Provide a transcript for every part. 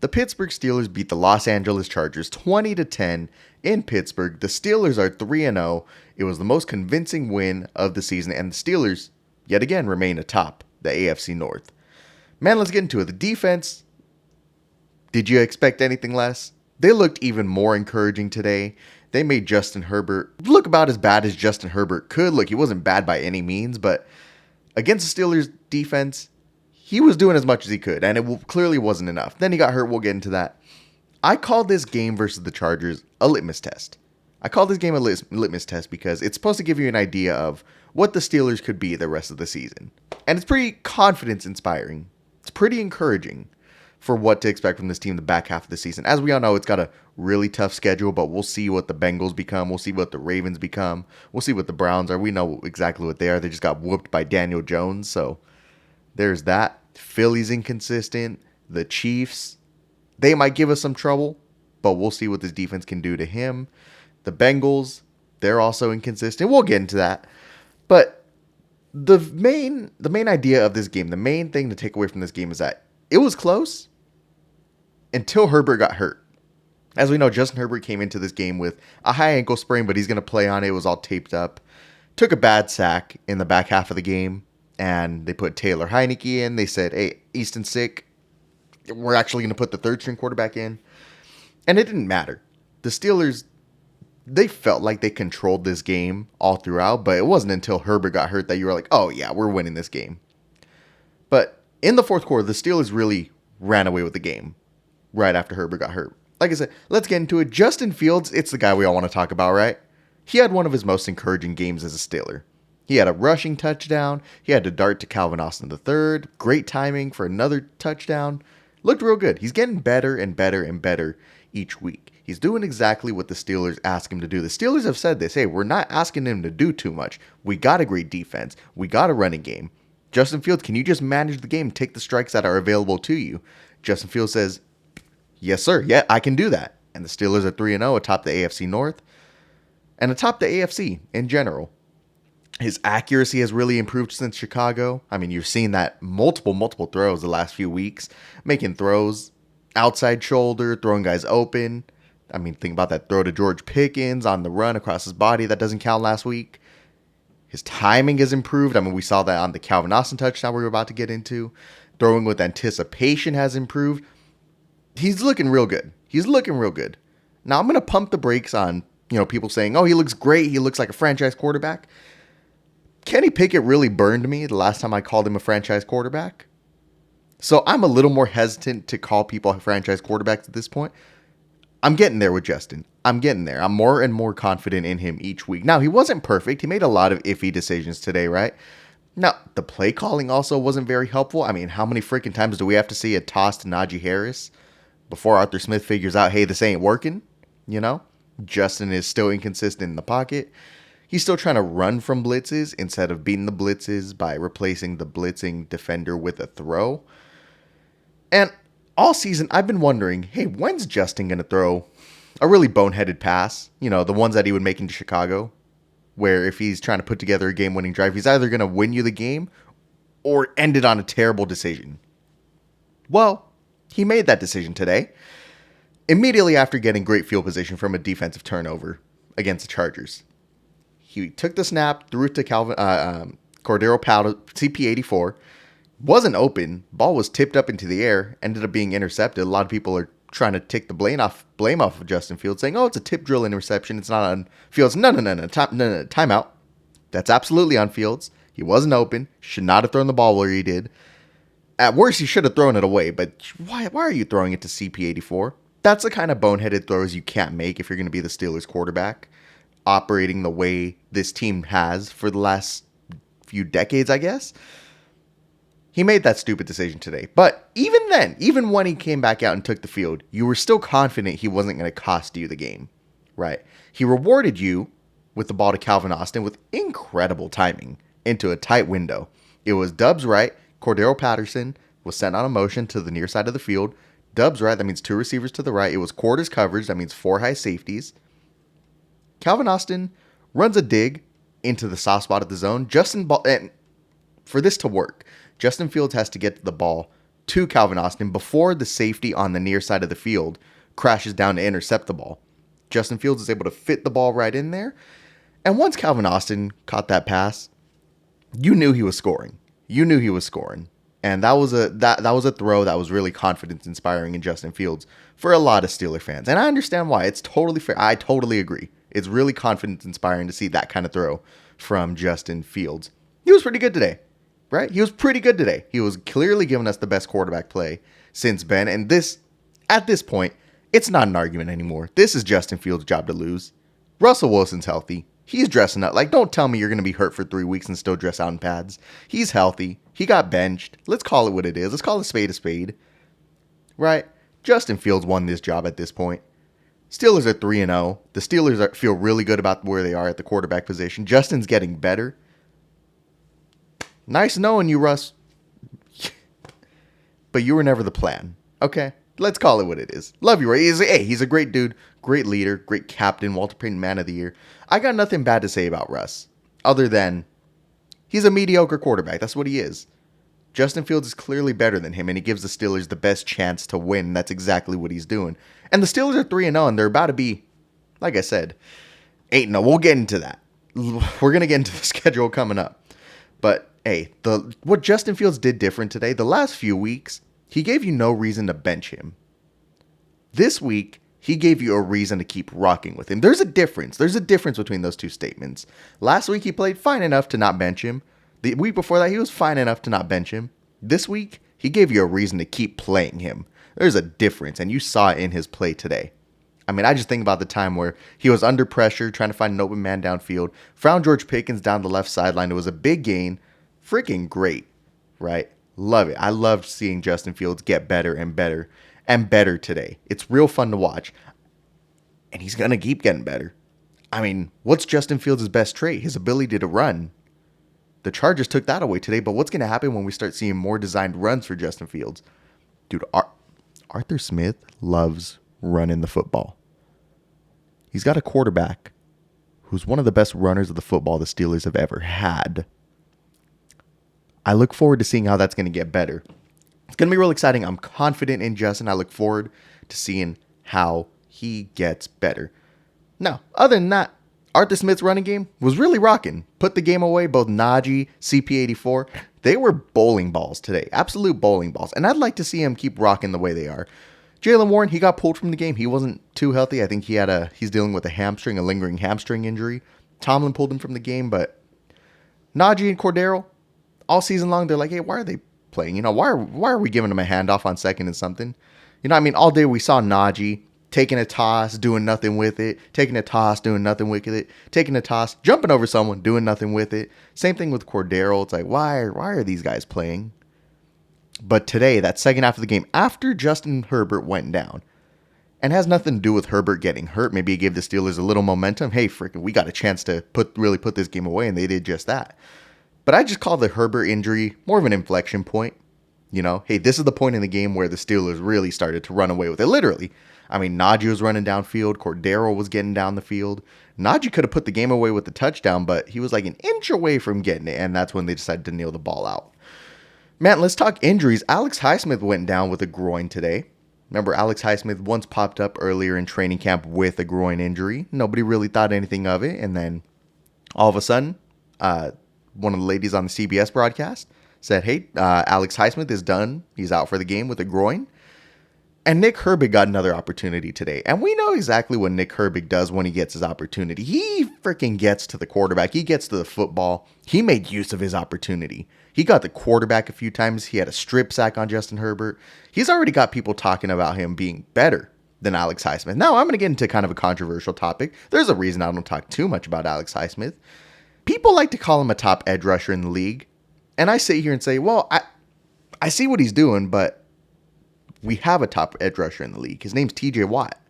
The Pittsburgh Steelers beat the Los Angeles Chargers 20-10 in Pittsburgh. The Steelers are 3-0. It was the most convincing win of the season, and the Steelers, yet again, remain atop the AFC North. Man, let's get into it. The defense, did you expect anything less? They looked even more encouraging today. They made Justin Herbert look about as bad as Justin Herbert could. Look, he wasn't bad by any means, but against the Steelers defense, he was doing as much as he could, and it clearly wasn't enough. Then he got hurt. We'll get into that. I called this game versus the Chargers a litmus test. I called this game a litmus test because it's supposed to give you an idea of what the Steelers could be the rest of the season. And it's pretty confidence-inspiring. It's pretty encouraging for what to expect from this team the back half of the season. As we all know, it's got a really tough schedule, but we'll see what the Bengals become. We'll see what the Ravens become. We'll see what the Browns are. We know exactly what they are. They just got whooped by Daniel Jones, so there's that. Philly's inconsistent. The Chiefs, they might give us some trouble, but we'll see what this defense can do to him. The Bengals, they're also inconsistent. We'll get into that. But the main idea of this game, the main thing to take away from this game is that it was close until Herbert got hurt. As we know, Justin Herbert came into this game with a high ankle sprain, but he's going to play on it. It was all taped up. Took a bad sack in the back half of the game. And they put Taylor Heineke in. They said, hey, Easton's sick. We're actually going to put the third-string quarterback in. And it didn't matter. The Steelers, they felt like they controlled this game all throughout, but it wasn't until Herbert got hurt that you were like, oh, yeah, we're winning this game. But in the fourth quarter, the Steelers really ran away with the game right after Herbert got hurt. Like I said, let's get into it. Justin Fields, it's the guy we all want to talk about, right? He had one of his most encouraging games as a Steeler. He had a rushing touchdown. He had to dart to Calvin Austin III. Great timing for another touchdown. Looked real good. He's getting better and better and better each week. He's doing exactly what the Steelers ask him to do. The Steelers have said this. Hey, we're not asking him to do too much. We got a great defense. We got a running game. Justin Fields, can you just manage the game? Take the strikes that are available to you. Justin Fields says, yes, sir. Yeah, I can do that. And the Steelers are 3-0 atop the AFC North and atop the AFC in general. His accuracy has really improved since Chicago. I mean, you've seen that multiple throws the last few weeks. Making throws outside shoulder, throwing guys open. I mean, think about that throw to George Pickens on the run across his body. That doesn't count last week. His timing has improved. I mean, we saw that on the Calvin Austin touchdown we were about to get into. Throwing with anticipation has improved. He's looking real good. Now, I'm going to pump the brakes on, people saying, oh, he looks great. He looks like a franchise quarterback. Kenny Pickett really burned me the last time I called him a franchise quarterback. So I'm a little more hesitant to call people franchise quarterbacks at this point. I'm getting there with Justin. I'm getting there. I'm more and more confident in him each week. Now, he wasn't perfect. He made a lot of iffy decisions today, right? Now, the play calling also wasn't very helpful. I mean, how many freaking times do we have to see a toss to Najee Harris before Arthur Smith figures out, hey, this ain't working? Justin is still inconsistent in the pocket. He's still trying to run from blitzes instead of beating the blitzes by replacing the blitzing defender with a throw. And all season, I've been wondering, hey, when's Justin going to throw a really boneheaded pass? The ones that he would make into Chicago, where if he's trying to put together a game-winning drive, he's either going to win you the game or end it on a terrible decision. Well, he made that decision today, immediately after getting great field position from a defensive turnover against the Chargers. He took the snap, threw it to Cordero Powell, CP84. Wasn't open. Ball was tipped up into the air. Ended up being intercepted. A lot of people are trying to take the blame off of Justin Fields, saying, "Oh, it's a tip drill interception. It's not on Fields." No. Timeout. That's absolutely on Fields. He wasn't open. Should not have thrown the ball where he did. At worst, he should have thrown it away. But why are you throwing it to CP84? That's the kind of boneheaded throws you can't make if you're going to be the Steelers quarterback, operating the way this team has for the last few decades, I guess. He made that stupid decision today. But even then, even when he came back out and took the field, you were still confident he wasn't going to cost you the game, right? He rewarded you with the ball to Calvin Austin with incredible timing into a tight window. It was Dubs right. Cordero Patterson was sent on a motion to the near side of the field. Dubs right. That means two receivers to the right. It was quarters coverage. That means four high safeties. Calvin Austin runs a dig into the soft spot of the zone. And for this to work, Justin Fields has to get the ball to Calvin Austin before the safety on the near side of the field crashes down to intercept the ball. Justin Fields is able to fit the ball right in there. And once Calvin Austin caught that pass, you knew he was scoring. You knew he was scoring. And that was a throw that was really confidence inspiring in Justin Fields for a lot of Steeler fans. And I understand why. It's totally fair. I totally agree. It's really confidence inspiring to see that kind of throw from Justin Fields. He was pretty good today, right? He was pretty good today. He was clearly giving us the best quarterback play since Ben. And at this point, it's not an argument anymore. This is Justin Fields' job to lose. Russell Wilson's healthy. He's dressing up. Like, don't tell me you're going to be hurt for 3 weeks and still dress out in pads. He's healthy. He got benched. Let's call it what it is. Let's call a spade, right? Justin Fields won this job at this point. Steelers are 3-0. The Steelers feel really good about where they are at the quarterback position. Justin's getting better. Nice knowing you, Russ. But you were never the plan. Okay? Let's call it what it is. Love you, Ray. He's a great dude, great leader, great captain, Walter Payton Man of the Year. I got nothing bad to say about Russ, other than he's a mediocre quarterback. That's what he is. Justin Fields is clearly better than him, and he gives the Steelers the best chance to win. That's exactly what he's doing. And the Steelers are 3-0, and they're about to be, like I said, 8-0. We'll get into that. We're going to get into the schedule coming up. But, hey, what Justin Fields did different today, the last few weeks, he gave you no reason to bench him. This week, he gave you a reason to keep rocking with him. There's a difference. There's a difference between those two statements. Last week, he played fine enough to not bench him. The week before that, he was fine enough to not bench him. This week, he gave you a reason to keep playing him. There's a difference, and you saw it in his play today. I mean, I just think about the time where he was under pressure, trying to find an open man downfield, found George Pickens down the left sideline. It was a big gain. Freaking great, right? Love it. I loved seeing Justin Fields get better and better and better today. It's real fun to watch. And he's going to keep getting better. I mean, what's Justin Fields' best trait? His ability to run. The Chargers took that away today, but what's going to happen when we start seeing more designed runs for Justin Fields? Dude, Arthur Smith loves running the football. He's got a quarterback who's one of the best runners of the football the Steelers have ever had. I look forward to seeing how that's going to get better. It's going to be real exciting. I'm confident in Justin. I look forward to seeing how he gets better. Now, other than that, Arthur Smith's running game was really rocking. Put the game away. Both Najee, CP84, they were bowling balls today. Absolute bowling balls. And I'd like to see him keep rocking the way they are. Jaylen Warren, he got pulled from the game. He wasn't too healthy. I think he's dealing with a lingering hamstring injury. Tomlin pulled him from the game, but Najee and Cordero, all season long, they're like, hey, why are they playing? Why are we giving them a handoff on second and something? All day we saw Najee taking a toss, doing nothing with it, taking a toss, doing nothing with it, taking a toss, jumping over someone, doing nothing with it. Same thing with Cordero. It's like, why are these guys playing? But today, that second half of the game, after Justin Herbert went down, and has nothing to do with Herbert getting hurt, maybe it gave the Steelers a little momentum. Hey, freaking, we got a chance to really put this game away, and they did just that. But I just call the Herbert injury more of an inflection point. Hey, this is the point in the game where the Steelers really started to run away with it. Literally. I mean, Najee was running downfield. Cordero was getting down the field. Najee could have put the game away with the touchdown, but he was like an inch away from getting it, and that's when they decided to kneel the ball out. Man, let's talk injuries. Alex Highsmith went down with a groin today. Remember, Alex Highsmith once popped up earlier in training camp with a groin injury. Nobody really thought anything of it, and then all of a sudden, one of the ladies on the CBS broadcast said, hey, Alex Highsmith is done. He's out for the game with a groin. And Nick Herbick got another opportunity today. And we know exactly what Nick Herbick does when he gets his opportunity. He freaking gets to the quarterback. He gets to the football. He made use of his opportunity. He got the quarterback a few times. He had a strip sack on Justin Herbert. He's already got people talking about him being better than Alex Highsmith. Now, I'm going to get into kind of a controversial topic. There's a reason I don't talk too much about Alex Highsmith. People like to call him a top edge rusher in the league. And I sit here and say, well, I see what he's doing, but we have a top edge rusher in the league. His name's TJ Watt.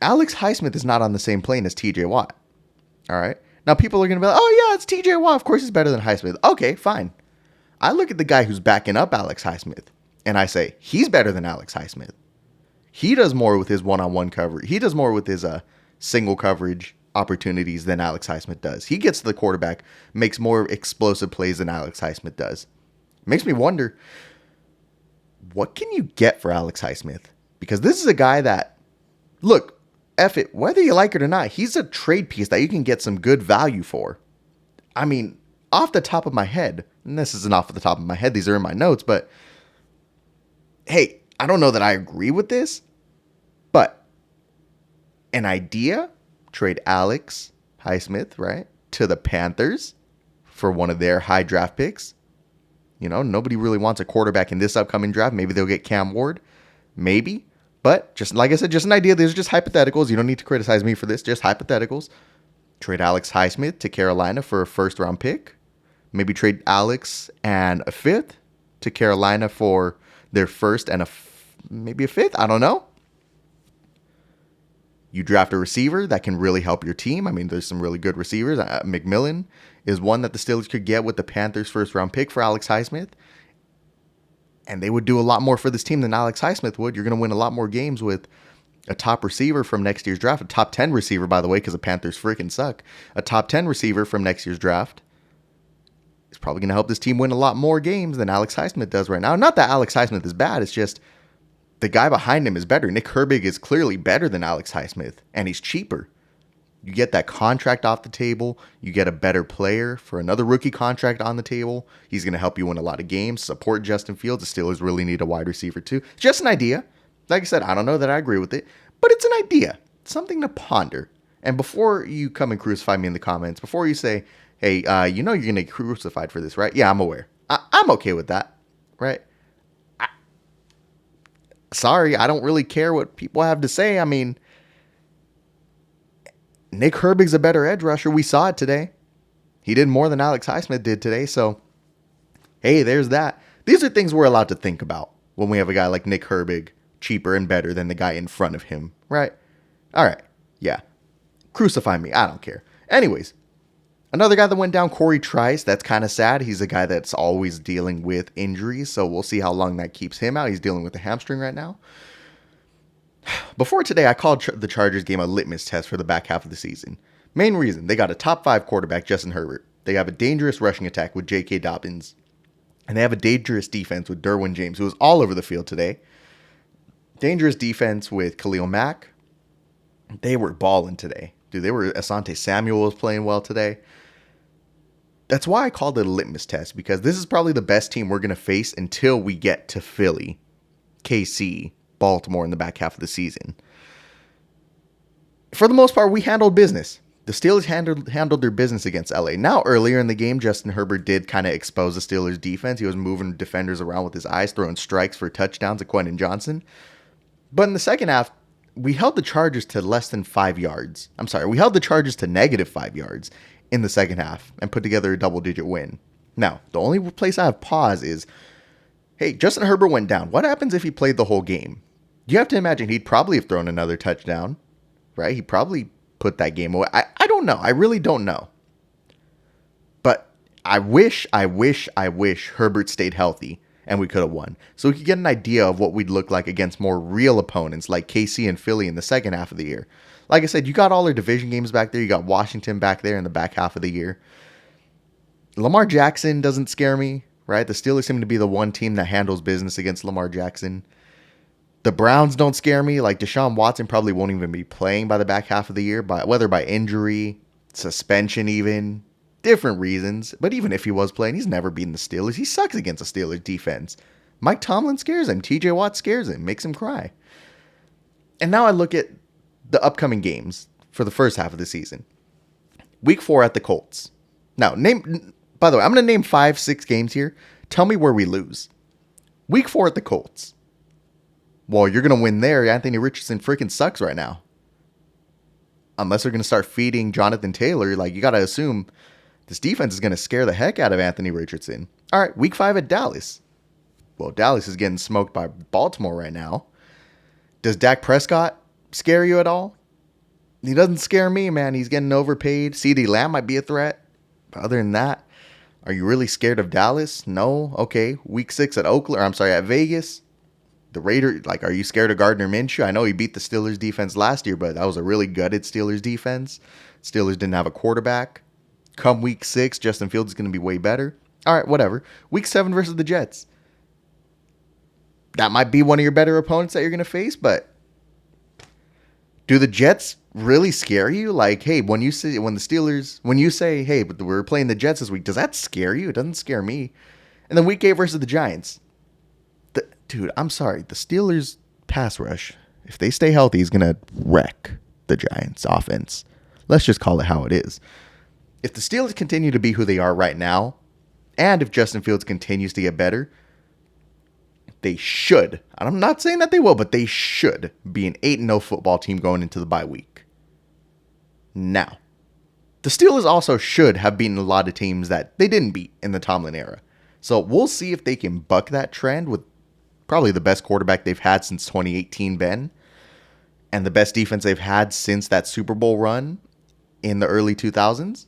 Alex Highsmith is not on the same plane as TJ Watt. All right. Now people are going to be like, oh yeah, it's TJ Watt. Of course he's better than Highsmith. Okay, fine. I look at the guy who's backing up Alex Highsmith and I say, he's better than Alex Highsmith. He does more with his one-on-one coverage. He does more with his single coverage opportunities than Alex Highsmith does. He gets to the quarterback, makes more explosive plays than Alex Highsmith does. Makes me wonder, what can you get for Alex Highsmith? Because this is a guy that, look, F it, whether you like it or not, he's a trade piece that you can get some good value for. I mean, off the top of my head, and this isn't off the top of my head, these are in my notes, but hey, I don't know that I agree with this, but an idea, trade Alex Highsmith, right, to the Panthers for one of their high draft picks. You know, nobody really wants a quarterback in this upcoming draft. Maybe they'll get Cam Ward. Maybe. But just like I said, just an idea. These are just hypotheticals. You don't need to criticize me for this. Just hypotheticals. Trade Alex Highsmith to Carolina for a first-round pick. Maybe trade Alex and a fifth to Carolina for their first and maybe a fifth. I don't know. You draft a receiver that can really help your team. I mean, there's some really good receivers. McMillan is one that the Steelers could get with the Panthers' first-round pick for Alex Highsmith. And they would do a lot more for this team than Alex Highsmith would. You're going to win a lot more games with a top receiver from next year's draft. A top 10 receiver, by the way, because the Panthers freaking suck. A top 10 receiver from next year's draft is probably going to help this team win a lot more games than Alex Highsmith does right now. Not that Alex Highsmith is bad. It's just the guy behind him is better. Nick Herbick is clearly better than Alex Highsmith, and he's cheaper. You get that contract off the table. You get a better player for another rookie contract on the table. He's going to help you win a lot of games, support Justin Fields. The Steelers really need a wide receiver too. It's just an idea. Like I said, I don't know that I agree with it, but it's an idea. It's something to ponder. And before you come and crucify me in the comments, before you say, hey, you know you're going to get crucified for this, right? Yeah, I'm aware. I'm okay with that, right? Sorry, I don't really care what people have to say. I mean, Nick Herbick's a better edge rusher. We saw it today. He did more than Alex Highsmith did today. So, hey, there's that. These are things we're allowed to think about when we have a guy like Nick Herbick, cheaper and better than the guy in front of him, right? All right. Yeah. Crucify me. I don't care. Anyways, another guy that went down, Corey Trice. That's kind of sad. He's a guy that's always dealing with injuries. So we'll see how long that keeps him out. He's dealing with a hamstring right now. Before today, I called the Chargers game a litmus test for the back half of the season. Main reason, they got a top 5 quarterback, Justin Herbert. They have a dangerous rushing attack with J.K. Dobbins. And they have a dangerous defense with Derwin James, who was all over the field today. Dangerous defense with Khalil Mack. They were balling today. Dude, Asante Samuel was playing well today. That's why I called it a litmus test, because this is probably the best team we're going to face until we get to Philly, KC, Baltimore in the back half of the season. For the most part, we handled business. The Steelers handled their business against LA. Now, earlier in the game, Justin Herbert did kind of expose the Steelers' defense. He was moving defenders around with his eyes, throwing strikes for touchdowns at Quentin Johnson. But in the second half, we held the Chargers to less than 5 yards. I'm sorry, we held the Chargers to negative 5 yards in the second half and put together a double-digit win. Now, the only place I have pause is, hey, Justin Herbert went down. What happens if he played the whole game? You have to imagine he'd probably have thrown another touchdown, right? He probably put that game away. I don't know. I really don't know. But I wish Herbert stayed healthy and we could have won. So we could get an idea of what we'd look like against more real opponents like KC and Philly in the second half of the year. Like I said, you got all their division games back there. You got Washington back there in the back half of the year. Lamar Jackson doesn't scare me, right? The Steelers seem to be the one team that handles business against Lamar Jackson. The Browns don't scare me. Like Deshaun Watson probably won't even be playing by the back half of the year, whether by injury, suspension even, different reasons. But even if he was playing, he's never beaten the Steelers. He sucks against the Steelers defense. Mike Tomlin scares him. TJ Watt scares him, makes him cry. And now I look at the upcoming games for the first half of the season. Week 4 at the Colts. Now, by the way, I'm going to name 5-6 games here. Tell me where we lose. Week 4 at the Colts. Well, you're going to win there. Anthony Richardson freaking sucks right now. Unless they're going to start feeding Jonathan Taylor, like you got to assume this defense is going to scare the heck out of Anthony Richardson. All right, week 5 at Dallas. Well, Dallas is getting smoked by Baltimore right now. Does Dak Prescott scare you at all? He doesn't scare me, man. He's getting overpaid. CeeDee Lamb might be a threat. But other than that, are you really scared of Dallas? No? Okay. Week 6 at at Vegas. The Raiders, are you scared of Gardner Minshew? I know he beat the Steelers defense last year, but that was a really gutted Steelers defense. Steelers didn't have a quarterback. Come week 6, Justin Fields is going to be way better. All right, whatever. Week 7 versus the Jets. That might be one of your better opponents that you're going to face, but do the Jets really scare you? Like, hey, when you say, hey, but we're playing the Jets this week, does that scare you? It doesn't scare me. And then week 8 versus the Giants. Dude, I'm sorry. The Steelers pass rush, if they stay healthy, is going to wreck the Giants offense. Let's just call it how it is. If the Steelers continue to be who they are right now, and if Justin Fields continues to get better, they should. I'm not saying that they will, but they should be an 8-0 football team going into the bye week. Now, the Steelers also should have beaten a lot of teams that they didn't beat in the Tomlin era. So we'll see if they can buck that trend with probably the best quarterback they've had since 2018, Ben, and the best defense they've had since that Super Bowl run in the early 2000s.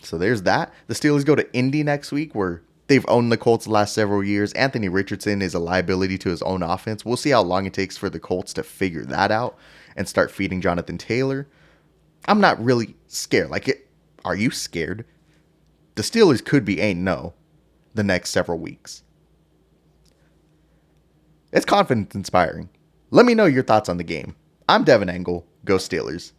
So there's that. The Steelers go to Indy next week, where they've owned the Colts the last several years. Anthony Richardson is a liability to his own offense. We'll see how long it takes for the Colts to figure that out and start feeding Jonathan Taylor. I'm not really scared. Are you scared? The Steelers could be 8-0 the next several weeks. It's confidence inspiring. Let me know your thoughts on the game. I'm Devin Engel. Go Steelers.